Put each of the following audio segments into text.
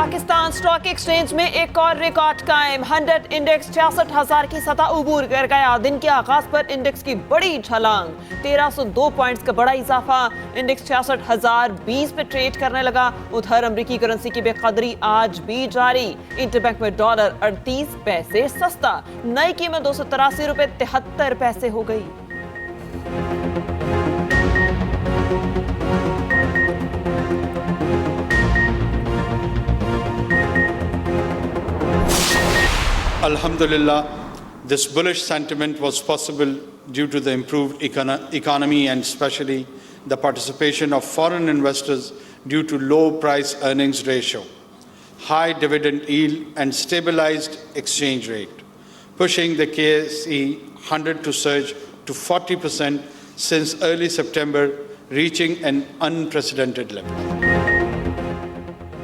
Pakistan stock exchange में एक और रिकॉर्ड कायम। 100 इंडेक्स 66,000 की सतह उबूर कर गया। दिन के आगाज पर इंडेक्स की बड़ी छलांग, 1302 पॉइंट्स का बड़ा इजाफा। इंडेक्स 66,020 पे ट्रेड करने लगा। उधर अमेरिकी करेंसी की बेकदरी आज भी जारी। इंटरबैंक में डॉलर 38 पैसे सस्ता, नई कीमत 283 रुपए 73 पैसे हो गई। Alhamdulillah, this bullish sentiment was possible due to the improved economy and especially the participation of foreign investors due to low price earnings ratio, high dividend yield and stabilized exchange rate, pushing the KSE 100 to surge to 40% since early September, reaching an unprecedented level.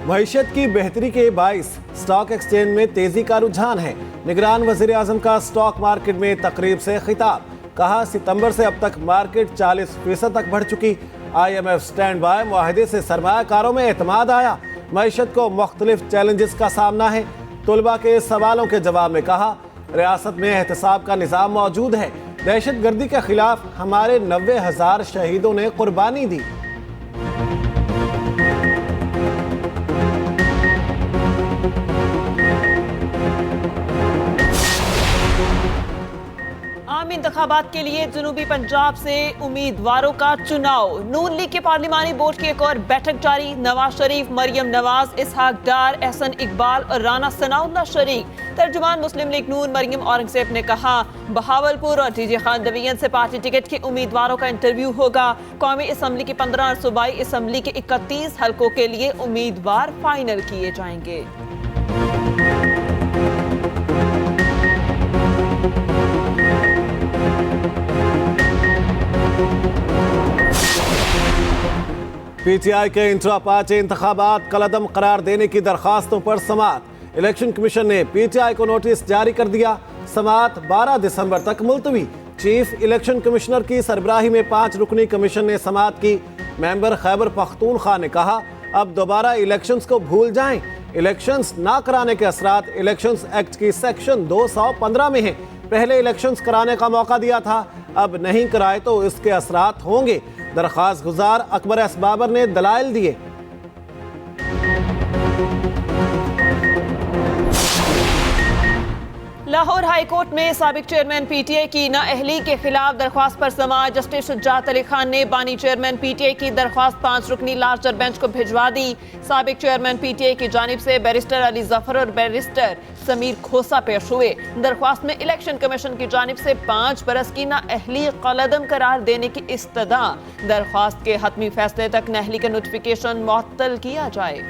मईशत की बेहतरी के बाइस stock exchange में तेजी का रुझान है। निगरान वजीर आजम का स्टॉक मार्केट में तकरीब से खिताब, कहा सितंबर से अब तक मार्केट 40% तक बढ़ चुकी। IMF स्टैंड बाय मुआहदे से सरमायाकारों में एतमाद आया। मईशत को मुख्तलिफ चैलेंजेस का सामना है। तुलबा के सवालों के जवाब में कहा, रियासत में एहतसाब का निज़ाम मौजूद है। दहशत गर्दी के खिलाफ हमारे 90,000 शहीदों ने कुर्बानी दी। आम इंतखाबात के लिए जनूबी पंजाब से उम्मीदवारों का चुनाव। नून लीग के पार्लिमानी बोर्ड की एक और बैठक जारी। नवाज शरीफ, मरियम नवाज, इसहाक डार, एहसन इकबाल और राना सनाउल्लाह शरीक। तर्जुमान मुस्लिम लीग नून मरियम औरंगजेब ने कहा, बहावलपुर और TJ खान डिवीजन से पार्टी टिकट के उम्मीदवारों का इंटरव्यू होगा। कौमी असम्बली की 15 और सूबाई असम्बली के 31 हलकों के लिए उम्मीदवार फाइनल किए जाएंगे। PTI के इंट्रा पार्टी इंतखाबात कलअदम करार देने की दरखास्तों पर समाअत। इलेक्शन कमीशन ने PTI को नोटिस जारी कर दिया। समाअत 12 दिसंबर तक मुलतवी। चीफ इलेक्शन कमिश्नर की सरबराही में 5 रुकनी कमीशन ने समाअत की। मेंबर खैबर पख्तूनख्वा ने कहा, अब दोबारा इलेक्शंस को भूल जाएं। इलेक्शंस ना कराने के असरात इलेक्शंस एक्ट की सेक्शन 215 में हैं। पहले इलेक्शंस कराने का मौका दिया था, अब नहीं कराए तो इसके असरात होंगे। दरख्वास्त गुजार अकबर एस बाबर ने दलाइल दिए। लाहौर हाई कोर्ट में साबिक चेयरमैन PTI की नाअहली के खिलाफ दरख्वास्त पर समाअत। जस्टिस शुजात अली खान ने बानी चेयरमैन PTI की दरख्वास्त 5 रुकनी लार्जर बेंच को भिजवा दी। साबिक चेयरमैन PTI की जानिब से बैरिस्टर अली जफर और बैरिस्टर समीर खोसा पेश हुए। दरख्वास्त में इलेक्शन कमीशन की जानिब से 5 बरस की नाअहली कलअदम करार देने की इस्तदा। दरख्वास्त के हतमी फैसले तक नाअहली का नोटिफिकेशन मुअत्तल किया जाए।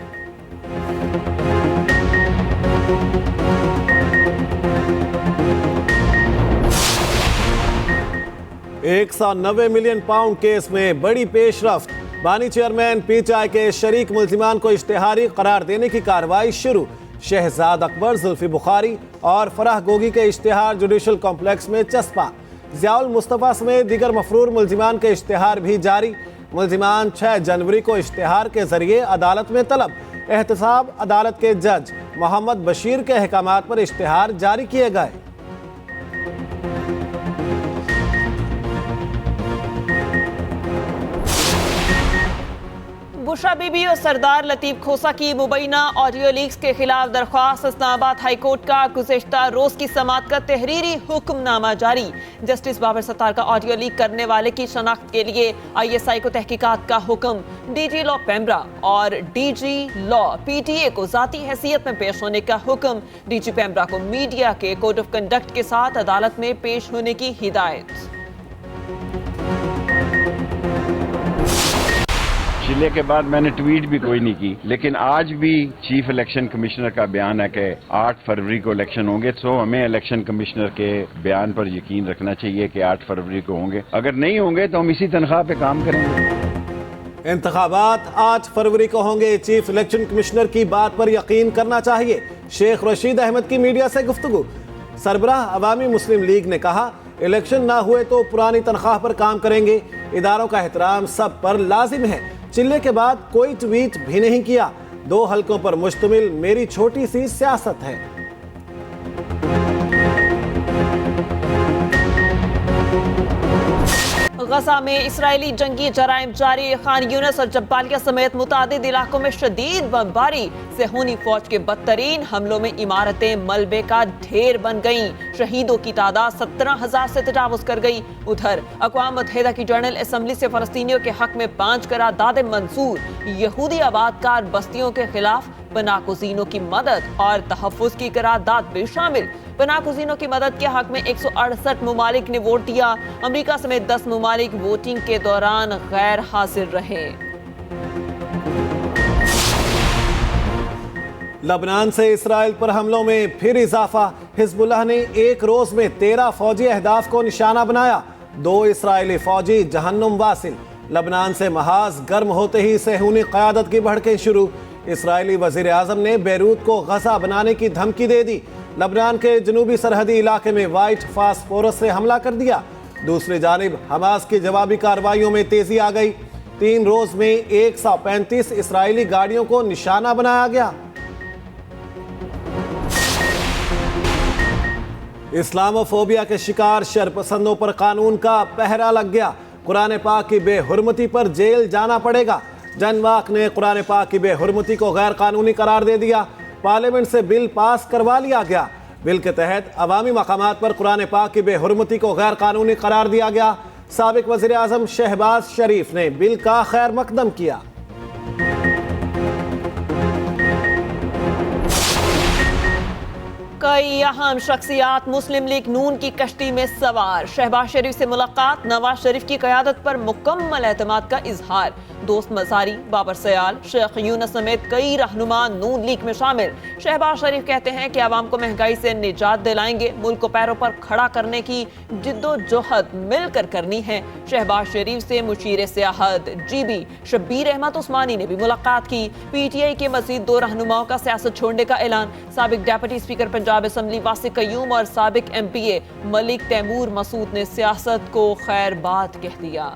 190 मिलियन पाउंड केस में बड़ी पेशरफ्त। बानी चेयरमैन PTI के शरीक मुल्जिमान को इश्तिहारी करार देने की कार्रवाई शुरू। शहजाद अकबर, जुल्फी बुखारी और फराह गोगी के इश्तिहार जुडिशल कॉम्प्लेक्स में चस्पा। ज़ियाउल मुस्तफ़ा समेत दीगर मफरूर मुल्जिमान के इश्तिहार भी जारी। मुल्जिमान 6 जनवरी को इश्तिहार के जरिए अदालत में तलब। एहतसाब अदालत के जज मोहम्मद बशीर के अहकामात पर इश्तिहार जारी किए गए। बुशरा बीबी और सरदार लतीफ खोसा की मुबैना ऑडियो लीक्स के खिलाफ दरख्वास्त। इस्लामाबाद हाई कोर्ट का गुज़िश्ता रोज की समाअत का तहरीरी हुक्मनामा जारी। जस्टिस बाबर सत्तार का ऑडियो लीक करने वाले की शनाख्त के लिए ISI को तहकीकात का हुक्म। DG लॉ पेम्ब्रा और DG लॉ PTA को जाती हैसियत में पेश होने का हुक्म। DG पेम्ब्रा को मीडिया के कोड ऑफ कंडक्ट के साथ अदालत में पेश होने की हिदायत। चिल्ले के बाद मैंने ट्वीट भी कोई नहीं की, लेकिन आज भी चीफ इलेक्शन कमिश्नर का बयान है कि 8 फरवरी को इलेक्शन होंगे। तो हमें इलेक्शन कमिश्नर के बयान पर यकीन रखना चाहिए कि 8 फरवरी को होंगे। अगर नहीं होंगे तो हम इसी तनख्वाह पे काम करेंगे। इंतखाबात 8 फरवरी को होंगे। चीफ इलेक्शन कमिश्नर की बात पर यकीन करना चाहिए। शेख रशीद अहमद की मीडिया से गुफ्तगू। सरबराह अवामी मुस्लिम लीग ने कहा, इलेक्शन ना हुए तो पुरानी तनख्वाह पर काम करेंगे। इदारों का एहतराम सब पर लाजिम है। चिल्ले के बाद कोई ट्वीट भी नहीं किया। 2 हलकों पर मुश्तमिल मेरी छोटी सी सियासत है। गजा में इसराइली जंगी जराइम जारी। खान यूनिस और जब्बालिया समेत मुतादिद इलाकों में शदीद बमबारी। सेहूनी फौज के बदतरीन हमलों में इमारतें मलबे का ढेर बन गईं। शहीदों की तादाद 17,000 से तजावुज कर गई। उधर अक़वाम मुत्तहिदा की जनरल असम्बली से फलस्तीनियों के हक में 5 करारदादें मंजूर। यहूदी आबादकार बस्तियों के खिलाफ पनाहगज़ीनों की मदद और तहफ़्फ़ुज़ की करारदाद भी शामिल। पनाहगज़ीनों की मदद के हक में 168 ममालिक ने वोट दिया। अमेरिका समेत 10 ममालिक वोटिंग के दौरान गैर हाजिर रहे। लबनान से इसराइल पर हमलों में फिर इजाफा। हिजबुल्लाह ने एक रोज में 13 फौजी अहदाफ को निशाना बनाया। 2 इसराइली फौजी जहन्नुम वासिल। लबनान से महाज गर्म होते ही सेहूनी क़यादत की भड़कें शुरू। इसराइली वज़ीर आज़म ने बैरूत को गजा बनाने की धमकी दे दी। लबनान के जनूबी सरहदी इलाके में वाइट फास्फोरस से हमला कर दिया। दूसरी जानिब हमास की जवाबी कार्रवाइयों में तेजी आ गई। 3 रोज में 135 इसराइली गाड़ियों को निशाना बनाया गया। इस्लामोफोबिया के शिकार शरपसंदों पर कानून का पहरा लग गया। कुरान पाक की बेहुरमती पर जेल जाना पड़ेगा। जनवाक ने कुरान पाक की बेहुरमती को गैर कानूनी करार दे दिया। पार्लियामेंट से बिल पास करवा लिया गया। बिल के तहत अवामी मकामात पर कुरान पाक की बेहुरमती को गैर कानूनी करार दिया गया। साबिक वज़ीर आज़म शहबाज शरीफ ने बिल का खैर मकदम किया। कई अहम शख्सियात मुस्लिम लीग नून की कश्ती में सवार। शहबाज शरीफ से मुलाकात। नवाज शरीफ की क़यादत पर मुकम्मल एतमाद का इजहार। दोस्त मज़ारी, बाबर सयाल, शेख यूनुस समेत कई रहनुमा नून लीग में शामिल। शहबाज शरीफ कहते हैं कि आवाम को महंगाई से निजात दिलाएंगे। मुल्क को पैरों पर खड़ा करने की जिद्दोजहद मिलकर करनी है। शहबाज शरीफ से मुशीर सियाहत GB शब्बीर अहमद उस्मानी ने भी मुलाकात की। PTI के मज़ीद 2 रहनुमाओं का सियासत छोड़ने का ऐलान। साबिक डेप्यूटी स्पीकर पंजाब असम्बली वासी कयूम और साबिक MPA मलिक तैमूर मसूद ने सियासत को खैरबाद कह दिया।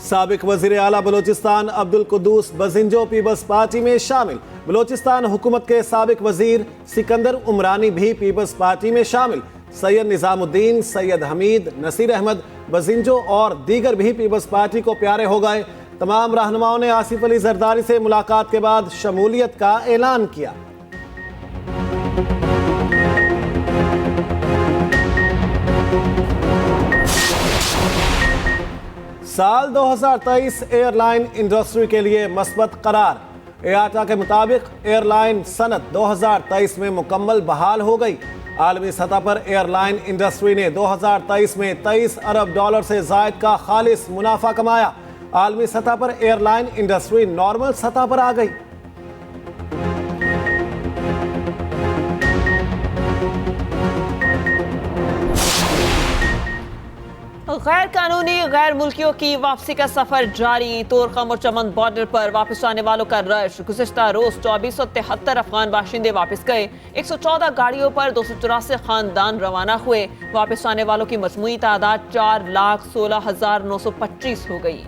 साबिक वज़ीर आला बलोचिस्तान अब्दुल कुद्दूस बजिंजो पीपल्स पार्टी में शामिल। बलोचिस्तान हुकूमत के साबिक वज़ीर सिकंदर उमरानी भी पीपल्स पार्टी में शामिल। सैयद निज़ामुद्दीन, सैयद हमीद, नसीर अहमद बजिंजो और दीगर भी पीपल्स पार्टी को प्यारे हो गए। तमाम रहनुमाओं ने आसिफ अली जरदारी से मुलाकात के बाद शमूलियत का ऐलान किया। साल 2023 एयरलाइन इंडस्ट्री के लिए मस्बत करार। एआटा के मुताबिक एयरलाइन सनत 2023 में मुकम्मल बहाल हो गई। आलमी सतह पर एयरलाइन इंडस्ट्री ने 2023 में $23 अरब से जायद का खालिस मुनाफा कमाया। आलमी सतह पर एयरलाइन इंडस्ट्री नॉर्मल सतह पर आ गई। गैर कानूनी गैर मुल्कियों की वापसी का सफर जारी। तोरखम और चमन बॉर्डर पर वापस आने वालों का रश। गुज़िश्ता रोज 2473 अफगान बाशिंदे वापस गए। 114 गाड़ियों पर 284 खानदान रवाना हुए। वापस आने वालों की मजमूई तादाद 4,16,925 हो गई।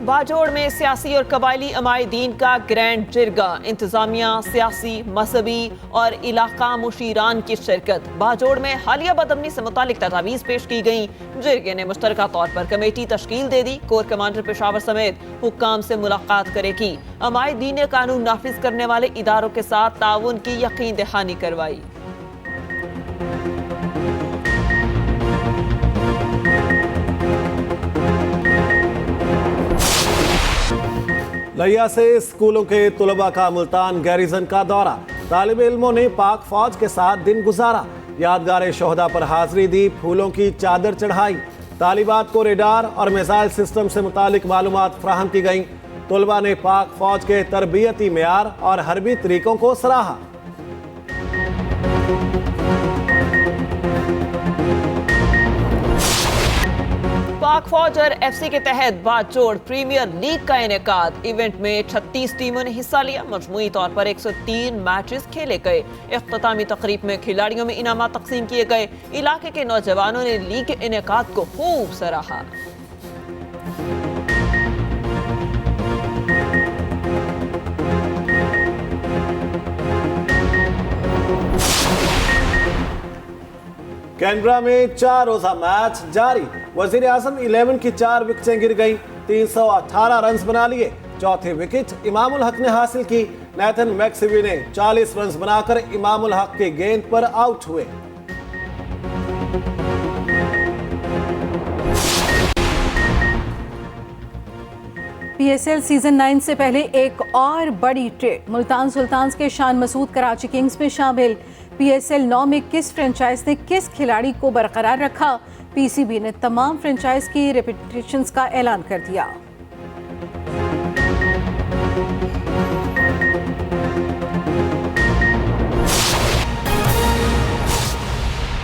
बाजोड़ में सियासी और कबायली अमायदीन का ग्रैंड जिरगा। इंतजामिया, सियासी, मजहबी और इलाका मुशीरान की शिरकत। बाजोड़ में हालिया बदअमनी से मुतालिक तजावीज़ पेश की गई। जिरगे ने मुश्तरका तौर पर कमेटी तश्कील दे दी। कोर कमांडर पेशावर समेत हुक्काम से मुलाकात करेगी। अमायदीन ने कानून नाफिज करने वाले इदारों के साथ ताउन की यकीन दहानी करवाई। लिया से स्कूलों के तुलबा का मुल्तान गैरिजन का दौरा। तालिब इल्मों ने पाक फौज के साथ दिन गुजारा। यादगार शोहदा पर हाजिरी दी, फूलों की चादर चढ़ाई। तालिबात को रेडार और मिसाइल सिस्टम से मुतालिक मालूमात फराहम की गईं। तुलबा ने पाक फौज के तरबियती मेयार और हरबी तरीकों को सराहा। पाक फौज और FC के तहत बाजोड़ प्रीमियर लीग का इनेकाद। इवेंट में 36 टीमों ने हिस्सा लिया। मजमूई तौर पर 103 मैचेस खेले गए। इख्तितामी तकरीब में खिलाड़ियों में इनामात तकसीम किए गए। इलाके के नौजवानों ने लीग के इनेकाद को खूब सराहा। कैनबरा में 4 रोजा मैच जारी। वजीर आजम 11 की 4 विकेटें गिर गई। 318 रन बना लिए। चौथी विकेट इमामुल हक ने हासिल की। नेथन मैक्सवी ने 40 रन बनाकर इमामुल हक के गेंद पर आउट हुए। PSL सीजन 9 से पहले एक और बड़ी ट्रेड। मुल्तान सुल्तान्स के शान मसूद कराची किंग्स में शामिल। PSL 9 में किस फ्रेंचाइज ने किस खिलाड़ी को बरकरार रखा? PCB ने तमाम फ्रेंचाइज की रेपिटेशंस का ऐलान कर दिया।